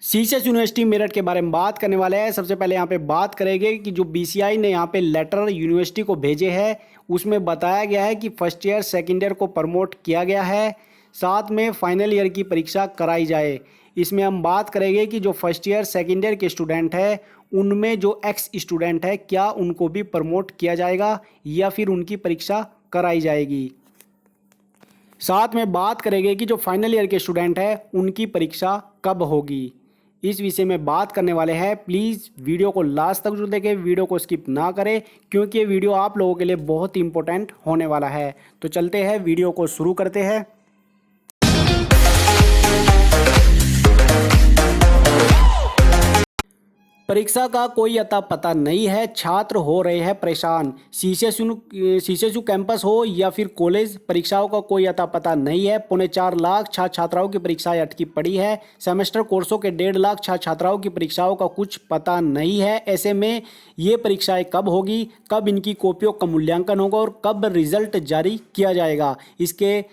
CCS university Meerut के बारे में बात करने वाले हैं। सबसे पहले यहाँ पे बात करेंगे कि जो बीसीआई ने यहाँ पे लेटर यूनिवर्सिटी को भेजे हैं उसमें बताया गया है कि फर्स्ट ईयर सेकेंड ईयर को प्रमोट किया गया है, साथ में फाइनल ईयर की परीक्षा कराई जाए। इसमें हम बात करेंगे कि जो फर्स्ट ईयर सेकेंड ईयर के स्टूडेंट हैं उनमें जो एक्स स्टूडेंट है क्या उनको भी प्रमोट किया जाएगा या फिर उनकी परीक्षा कराई जाएगी। साथ में बात करेंगे कि जो फाइनल ईयर के स्टूडेंट हैं उनकी परीक्षा कब होगी। इस विषय में बात करने वाले हैं। प्लीज़ वीडियो को लास्ट तक जरूर देखें, वीडियो को स्किप ना करें क्योंकि ये वीडियो आप लोगों के लिए बहुत ही इंपॉर्टेंट होने वाला है। तो चलते हैं, वीडियो को शुरू करते हैं। परीक्षा का कोई अता पता नहीं है, छात्र हो रहे हैं परेशान। सीसीएसयू कैंपस हो या फिर कॉलेज, परीक्षाओं का कोई अता पता नहीं है। 4.25 लाख छात्र छात्राओं की परीक्षाएं अटकी पड़ी है। सेमेस्टर कोर्सों के 1.5 लाख छात्र छात्राओं की परीक्षाओं का कुछ पता नहीं है। ऐसे में ये परीक्षाएं कब होगी, कब इनकी कॉपियों का मूल्यांकन होगा और कब रिजल्ट जारी किया जाएगा, इसके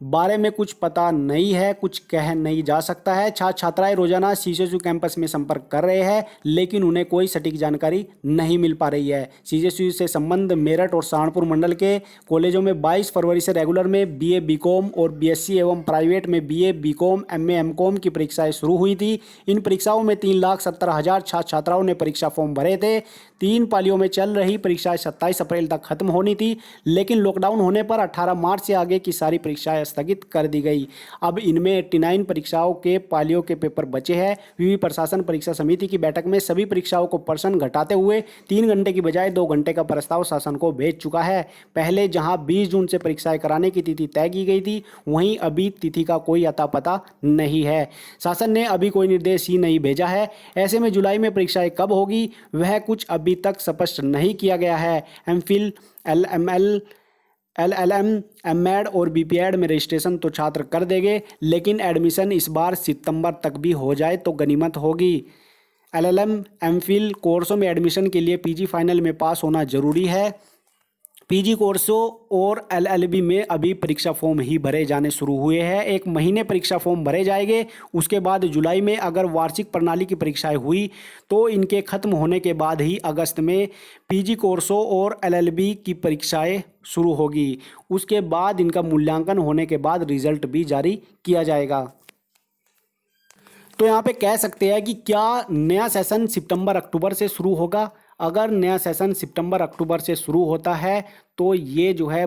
बारे में कुछ पता नहीं है, कुछ कह नहीं जा सकता है। छात्र छात्राएं रोजाना सीसीएसयू कैंपस में संपर्क कर रहे हैं लेकिन उन्हें कोई सटीक जानकारी नहीं मिल पा रही है। सीसीएसयू से संबंध मेरठ और सहारनपुर मंडल के कॉलेजों में 22 फरवरी से रेगुलर में बीए बीकॉम और बीएससी एवं प्राइवेट में बीए बीकॉम एमए एमकॉम की परीक्षाएं शुरू हुई थी। इन परीक्षाओं में 3,70,000 छात्र छात्राओं ने परीक्षा फॉर्म भरे थे। 3 पालियों में चल रही परीक्षाएं 27 अप्रैल तक खत्म होनी थी लेकिन लॉकडाउन होने पर 18 मार्च से आगे की सारी परीक्षाएं स्थगित कर दी गई। अब इनमें 89 परीक्षाओं के पालियों के पेपर बचे हैं। विवि प्रशासन परीक्षा समिति की बैठक में सभी परीक्षाओं को पर्सन घटाते हुए 3 घंटे की बजाय 2 घंटे का प्रस्ताव शासन को भेज चुका है। पहले जहां 20 जून से परीक्षाएं कराने की तिथि तय की गई थी वहीं अभी तिथि का कोई अता पता नहीं है। शासन ने अभी कोई निर्देश ही नहीं भेजा है। ऐसे में जुलाई में परीक्षाएं कब होगी वह कुछ अभी तक स्पष्ट नहीं किया गया है। एमफिल, एलएलएम, एमएड और बीपीएड में रजिस्ट्रेशन तो छात्र कर देंगे लेकिन एडमिशन इस बार सितंबर तक भी हो जाए तो गनीमत होगी। एलएलएम एमफिल कोर्सों में एडमिशन के लिए पीजी फाइनल में पास होना जरूरी है। पीजी कोर्सों और एलएलबी में अभी परीक्षा फॉर्म ही भरे जाने शुरू हुए हैं। 1 महीने परीक्षा फॉर्म भरे जाएंगे। उसके बाद जुलाई में अगर वार्षिक प्रणाली की परीक्षाएं हुई तो इनके खत्म होने के बाद ही अगस्त में पीजी कोर्सों और एलएलबी की परीक्षाएं शुरू होगी। उसके बाद इनका मूल्यांकन होने के बाद रिजल्ट भी जारी किया जाएगा। तो यहाँ पे कह सकते हैं कि क्या नया सेशन सितंबर अक्टूबर से शुरू होगा। अगर नया सेशन सितंबर अक्टूबर से शुरू होता है तो ये जो है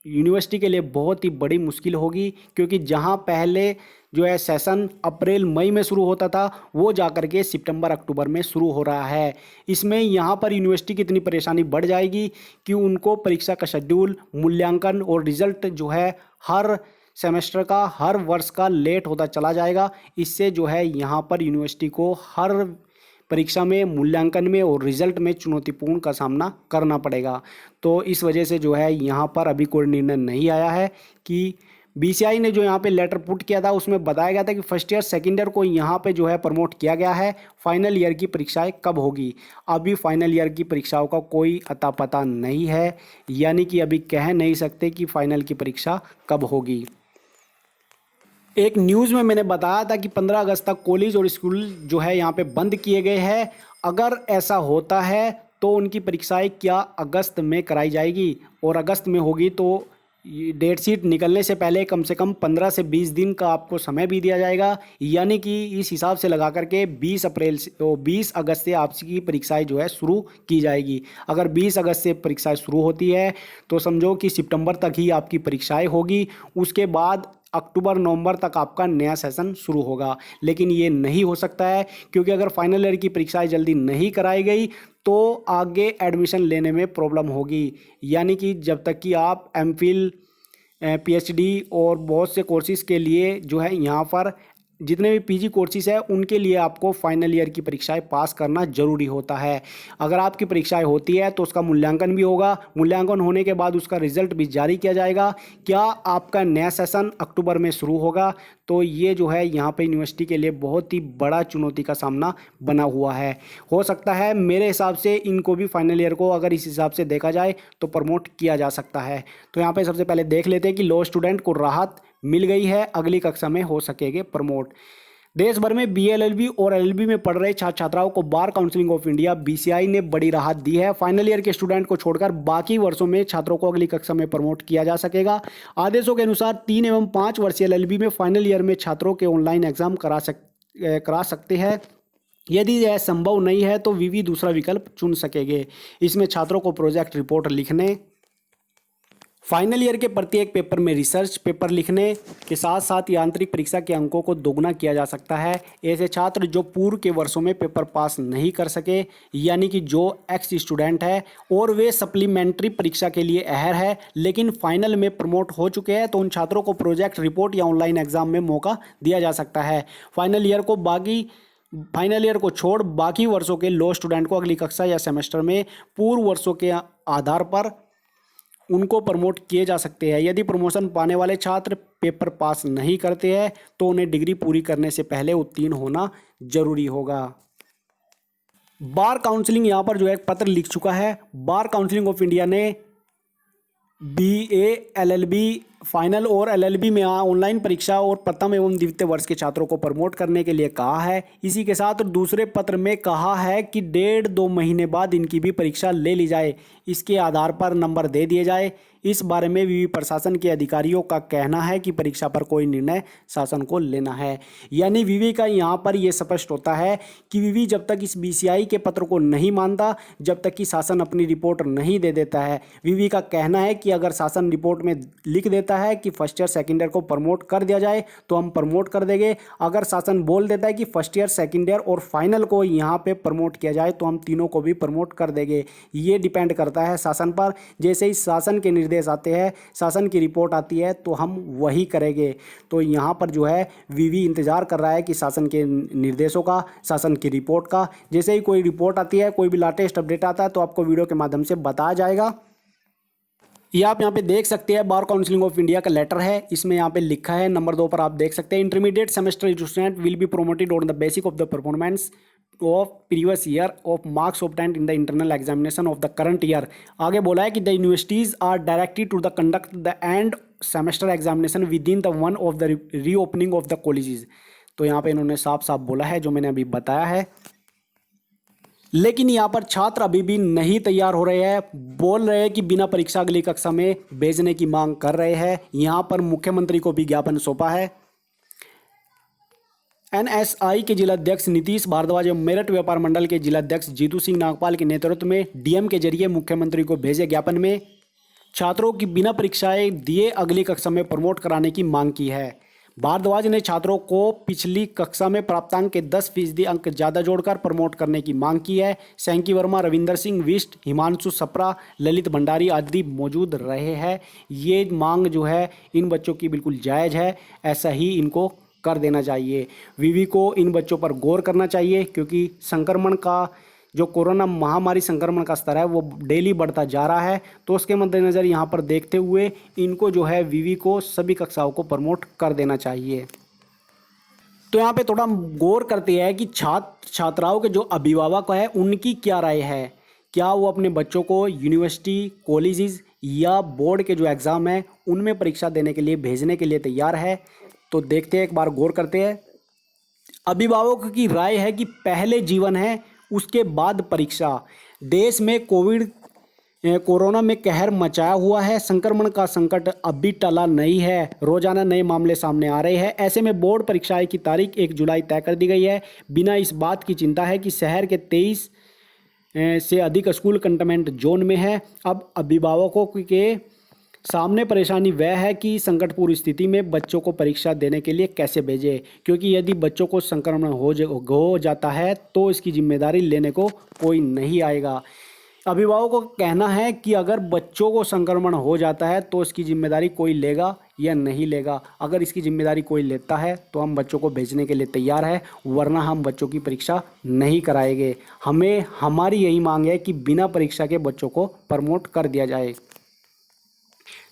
यूनिवर्सिटी के लिए बहुत ही बड़ी मुश्किल होगी क्योंकि जहां पहले जो है सेशन अप्रैल मई में शुरू होता था वो जाकर के सितंबर अक्टूबर में शुरू हो रहा है। इसमें यहाँ पर यूनिवर्सिटी की इतनी परेशानी बढ़ जाएगी कि उनको परीक्षा का शेड्यूल, मूल्यांकन और रिजल्ट जो है हर सेमेस्टर का, हर वर्ष का लेट होता चला जाएगा। इससे जो है यहाँ पर यूनिवर्सिटी को हर परीक्षा में, मूल्यांकन में और रिजल्ट में चुनौतीपूर्ण का सामना करना पड़ेगा। तो इस वजह से जो है यहाँ पर अभी कोई निर्णय नहीं आया है कि बीसीआई ने जो यहाँ पे लेटर पुट किया था उसमें बताया गया था कि फर्स्ट ईयर सेकेंड ईयर को यहाँ पे जो है प्रमोट किया गया है। फाइनल ईयर की परीक्षाएं कब होगी, अभी फाइनल ईयर की परीक्षाओं का कोई अता पता नहीं है, यानी कि अभी कह नहीं सकते कि फाइनल की परीक्षा कब होगी। एक न्यूज़ में मैंने बताया था कि 15 अगस्त तक कॉलेज और स्कूल जो है यहाँ पे बंद किए गए हैं। अगर ऐसा होता है तो उनकी परीक्षाएं क्या अगस्त में कराई जाएगी और अगस्त में होगी तो डेट शीट निकलने से पहले कम से कम 15 से 20 दिन का आपको समय भी दिया जाएगा। यानी कि इस हिसाब से लगा करके 20 अप्रैल से 20 अगस्त से आपकी परीक्षाएं जो है शुरू की जाएगी। अगर 20 अगस्त से परीक्षाएं शुरू होती है तो समझो कि सितंबर तक ही आपकी परीक्षाएं होगी। उसके बाद अक्टूबर नवंबर तक आपका नया सेशन शुरू होगा। लेकिन ये नहीं हो सकता है क्योंकि अगर फाइनल ईयर की परीक्षाएं जल्दी नहीं कराई गई तो आगे एडमिशन लेने में प्रॉब्लम होगी। यानी कि जब तक कि आप एमफिल, पीएचडी और बहुत से कोर्सेज़ के लिए जो है यहाँ पर जितने भी पीजी कोर्सेज है उनके लिए आपको फाइनल ईयर की परीक्षाएं पास करना जरूरी होता है। अगर आपकी परीक्षाएं होती है तो उसका मूल्यांकन भी होगा। मूल्यांकन होने के बाद उसका रिजल्ट भी जारी किया जाएगा। क्या आपका नया सेशन अक्टूबर में शुरू होगा तो ये जो है यहाँ पे यूनिवर्सिटी के लिए बहुत ही बड़ा चुनौती का सामना बना हुआ है। हो सकता है मेरे हिसाब से इनको भी फाइनल ईयर को अगर इस हिसाब से देखा जाए तो प्रमोट किया जा सकता है। तो यहाँ पे सबसे पहले देख लेते हैं कि लॉ स्टूडेंट को राहत मिल गई है, अगली कक्षा में हो सकेंगे प्रमोट। देश भर में बीएलएलबी और एलएलबी में पढ़ रहे छात्र छात्राओं को बार काउंसिलिंग ऑफ इंडिया बीसीआई ने बड़ी राहत दी है। फाइनल ईयर के स्टूडेंट को छोड़कर बाकी वर्षों में छात्रों को अगली कक्षा में प्रमोट किया जा सकेगा। आदेशों के अनुसार 3 एवं 5 वर्षीय एलएलबी में फाइनल ईयर में छात्रों के ऑनलाइन एग्जाम करा सकते हैं। यदि यह संभव नहीं है तो वीवी दूसरा विकल्प चुन सकेंगे। इसमें छात्रों को प्रोजेक्ट रिपोर्ट लिखने, फाइनल ईयर के प्रत्येक पेपर में रिसर्च पेपर लिखने के साथ साथ यांत्रिक परीक्षा के अंकों को दोगुना किया जा सकता है। ऐसे छात्र जो पूर्व के वर्षों में पेपर पास नहीं कर सके, यानी कि जो एक्स स्टूडेंट है और वे सप्लीमेंट्री परीक्षा के लिए अहल है लेकिन फाइनल में प्रमोट हो चुके हैं, तो उन छात्रों को प्रोजेक्ट रिपोर्ट या ऑनलाइन एग्जाम में मौका दिया जा सकता है। फाइनल ईयर को छोड़ बाकी वर्षों के लो स्टूडेंट को अगली कक्षा या सेमेस्टर में पूर्व वर्षों के आधार पर उनको प्रमोट किए जा सकते हैं। यदि प्रमोशन पाने वाले छात्र पेपर पास नहीं करते हैं तो उन्हें डिग्री पूरी करने से पहले उत्तीर्ण होना जरूरी होगा। बार काउंसिलिंग यहाँ पर जो है एक पत्र लिख चुका है। बार काउंसिलिंग ऑफ इंडिया ने बीए, एलएलबी फाइनल और एलएलबी में ऑनलाइन परीक्षा और प्रथम एवं द्वितीय वर्ष के छात्रों को प्रमोट करने के लिए कहा है। इसी के साथ दूसरे पत्र में कहा है कि 1.5-2 महीने बाद इनकी भी परीक्षा ले ली जाए, इसके आधार पर नंबर दे दिए जाए। इस बारे में विवि प्रशासन के अधिकारियों का कहना है कि परीक्षा पर कोई निर्णय शासन को लेना है। यानी विवि का यहाँ पर यह स्पष्ट होता है कि विवि जब तक इस बीसीआई के पत्र को नहीं मानता, जब तक कि शासन अपनी रिपोर्ट नहीं दे देता है। विवि का कहना है कि अगर शासन रिपोर्ट में लिख देता है कि फर्स्ट ईयर सेकेंड ईयर को प्रमोट कर दिया जाए तो हम प्रमोट कर देंगे। अगर शासन बोल देता है कि फर्स्ट ईयर, सेकेंड ईयर और फाइनल को यहाँ पे प्रमोट किया जाए तो हम तीनों को भी प्रमोट कर देंगे। ये डिपेंड करता है शासन पर। जैसे ही शासन के निर्देश आते हैं, शासन की रिपोर्ट आती है तो हम वही करेंगे। तो यहाँ पर जो है विवि इंतजार कर रहा है कि शासन के निर्देशों का, शासन की रिपोर्ट का। जैसे ही कोई रिपोर्ट आती है, कोई भी लेटेस्ट अपडेट आता है तो आपको वीडियो के माध्यम से बताया जाएगा। ये आप यहाँ पे देख सकते हैं, बार काउंसिलिंग ऑफ इंडिया का लेटर है। इसमें यहाँ पे लिखा है नंबर 2 पर आप देख सकते हैं, intermediate semester student will be promoted on the basic of the performance of previous year of marks obtained in the internal examination of the current year. आगे बोला है कि the universities are directed to the conduct the end semester examination within the one of the reopening of the colleges. तो यहाँ पे इन्होंने साफ साफ बोला है जो मैंने अभी बताया है। लेकिन यहाँ पर छात्र अभी भी नहीं तैयार हो रहे हैं, बोल रहे हैं कि बिना परीक्षा अगली कक्षा में भेजने की मांग कर रहे हैं। यहाँ पर मुख्यमंत्री को भी ज्ञापन सौंपा है। एनएसआई के जिलाध्यक्ष नीतीश भारद्वाज एवं मेरठ व्यापार मंडल के जिलाध्यक्ष जीतू सिंह नागपाल के नेतृत्व में डीएम के जरिए मुख्यमंत्री को भेजे ज्ञापन में छात्रों की बिना परीक्षाएं दिए अगली कक्षा में प्रमोट कराने की मांग की है। भारद्वाज ने छात्रों को पिछली कक्षा में प्राप्तांक के 10% अंक ज़्यादा जोड़कर प्रमोट करने की मांग की है। सैंकी वर्मा, रविंदर सिंह बिष्ट, हिमांशु सप्रा, ललित भंडारी आदि मौजूद रहे हैं। ये मांग जो है इन बच्चों की बिल्कुल जायज़ है, ऐसा ही इनको कर देना चाहिए। विवि को इन बच्चों पर गौर करना चाहिए क्योंकि संक्रमण का जो कोरोना महामारी संक्रमण का स्तर है वो डेली बढ़ता जा रहा है। तो उसके मद्देनज़र यहाँ पर देखते हुए इनको जो है विवि को सभी कक्षाओं को प्रमोट कर देना चाहिए। तो यहाँ पे थोड़ा गौर करते हैं कि छात्र छात्राओं के जो अभिभावक है उनकी क्या राय है। क्या वो अपने बच्चों को यूनिवर्सिटी, कॉलेजेस या बोर्ड के जो एग्ज़ाम है उनमें परीक्षा देने के लिए भेजने के लिए तैयार है। तो देखते हैं, एक बार गौर करते हैं। अभिभावकों की राय है कि पहले जीवन है उसके बाद परीक्षा। देश में कोरोना में कहर मचाया हुआ है। संक्रमण का संकट अभी टला नहीं है। रोजाना नए मामले सामने आ रहे हैं। ऐसे में बोर्ड परीक्षाएं की तारीख 1 जुलाई तय कर दी गई है। बिना इस बात की चिंता है कि शहर के 23 से अधिक स्कूल कंटेनमेंट जोन में है। अब अभिभावकों के सामने परेशानी वह है कि संकटपूर्ण स्थिति में बच्चों को परीक्षा देने के लिए कैसे भेजें, क्योंकि यदि बच्चों को संक्रमण हो जाता है तो इसकी जिम्मेदारी लेने को कोई नहीं आएगा। अभिभावकों का कहना है कि अगर बच्चों को संक्रमण हो जाता है तो इसकी जिम्मेदारी कोई लेगा या नहीं लेगा। अगर इसकी जिम्मेदारी कोई लेता है तो हम बच्चों को भेजने के लिए तैयार है, वरना हम बच्चों की परीक्षा नहीं कराएंगे। हमारी यही मांग है कि बिना परीक्षा के बच्चों को प्रमोट कर दिया जाए।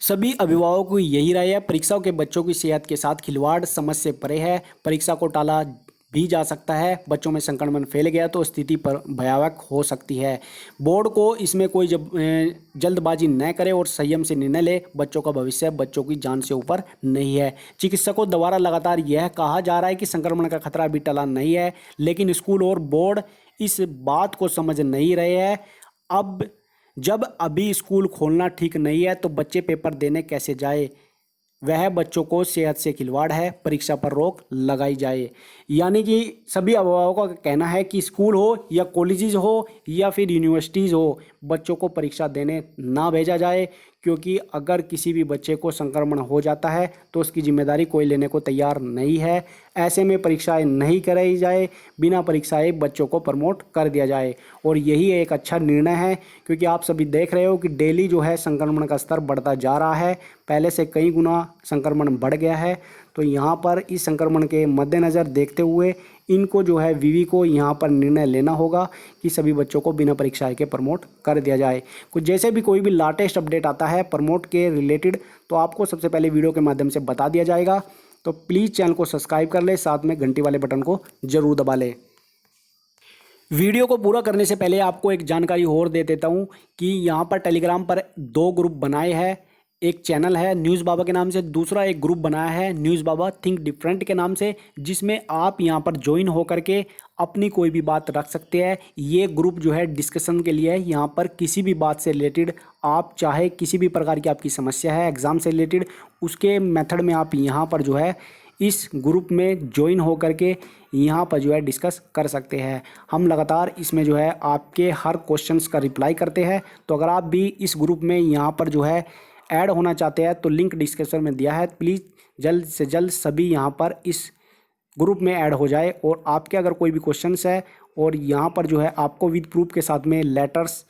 सभी अभिभावकों की यही राय है। परीक्षाओं के बच्चों की सेहत के साथ खिलवाड़ समझ से परे है। परीक्षा को टाला भी जा सकता है। बच्चों में संक्रमण फैल गया तो स्थिति पर भयावह हो सकती है। बोर्ड को इसमें कोई जल्दबाजी न करे और संयम से निर्णय ले। बच्चों का भविष्य बच्चों की जान से ऊपर नहीं है। चिकित्सकों द्वारा लगातार यह कहा जा रहा है कि संक्रमण का खतरा अभी टला नहीं है, लेकिन स्कूल और बोर्ड इस बात को समझ नहीं रहे हैं। अब जब अभी स्कूल खोलना ठीक नहीं है तो बच्चे पेपर देने कैसे जाए? वह बच्चों को सेहत से खिलवाड़ है, परीक्षा पर रोक लगाई जाए। यानी कि सभी अभिभावकों का कहना है कि स्कूल हो या कॉलेजेस हो या फिर यूनिवर्सिटीज़ हो, बच्चों को परीक्षा देने ना भेजा जाए, क्योंकि अगर किसी भी बच्चे को संक्रमण हो जाता है तो उसकी जिम्मेदारी कोई लेने को तैयार नहीं है। ऐसे में परीक्षाएं नहीं कराई जाए, बिना परीक्षाएं बच्चों को प्रमोट कर दिया जाए। और यही एक अच्छा निर्णय है, क्योंकि आप सभी देख रहे हो कि डेली जो है संक्रमण का स्तर बढ़ता जा रहा है। पहले से कई गुना संक्रमण बढ़ गया है। तो यहाँ पर इस संक्रमण के मद्देनज़र देखते हुए इनको जो है विवि को यहाँ पर निर्णय लेना होगा कि सभी बच्चों को बिना परीक्षा के प्रमोट कर दिया जाए। कुछ जैसे भी कोई भी लेटेस्ट अपडेट आता है प्रमोट के रिलेटेड तो आपको सबसे पहले वीडियो के माध्यम से बता दिया जाएगा। तो प्लीज़ चैनल को सब्सक्राइब कर ले, साथ में घंटी वाले बटन को जरूर दबा ले। वीडियो को पूरा करने से पहले आपको एक जानकारी और दे देता हूँ कि यहाँ पर टेलीग्राम पर 2 ग्रुप बनाए हैं। एक चैनल है न्यूज़ बाबा के नाम से, दूसरा एक ग्रुप बनाया है न्यूज़ बाबा थिंक डिफरेंट के नाम से, जिसमें आप यहाँ पर ज्वाइन होकर के अपनी कोई भी बात रख सकते हैं। ये ग्रुप जो है डिस्कशन के लिए है। यहाँ पर किसी भी बात से रिलेटेड आप चाहे किसी भी प्रकार की आपकी समस्या है एग्ज़ाम से रिलेटेड, उसके मेथड में आप यहाँ पर जो है इस ग्रुप में ज्वाइन होकर के यहाँ पर जो है डिस्कस कर सकते हैं। हम लगातार इसमें जो है आपके हर क्वेश्चंस का रिप्लाई करते हैं। तो अगर आप भी इस ग्रुप में यहाँ पर जो है ऐड होना चाहते हैं तो लिंक डिस्क्रिप्शन में दिया है। प्लीज़ जल्द से जल्द सभी यहाँ पर इस ग्रुप में ऐड हो जाए। और आपके अगर कोई भी क्वेश्चंस है और यहाँ पर जो है आपको विद प्रूफ के साथ में लेटर्स,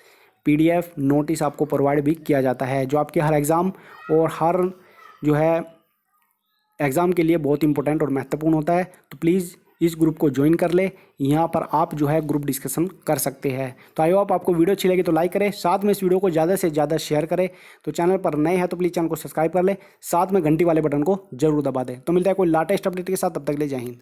PDF, नोटिस आपको प्रोवाइड भी किया जाता है, जो आपके हर एग्ज़ाम और हर जो है एग्ज़ाम के लिए बहुत इंपॉर्टेंट और महत्वपूर्ण होता है। तो प्लीज़ इस ग्रुप को ज्वाइन कर ले। यहाँ पर आप जो है ग्रुप डिस्कशन कर सकते हैं। तो आई होप आपको वीडियो अच्छी लगी तो लाइक करें, साथ में इस वीडियो को ज़्यादा से ज़्यादा शेयर करें। तो चैनल पर नए हैं तो प्लीज़ चैनल को सब्सक्राइब कर ले, साथ में घंटी वाले बटन को जरूर दबा दें। तो मिलता है कोई लेटेस्ट अपडेट के साथ, तब तक ले जय हिंद।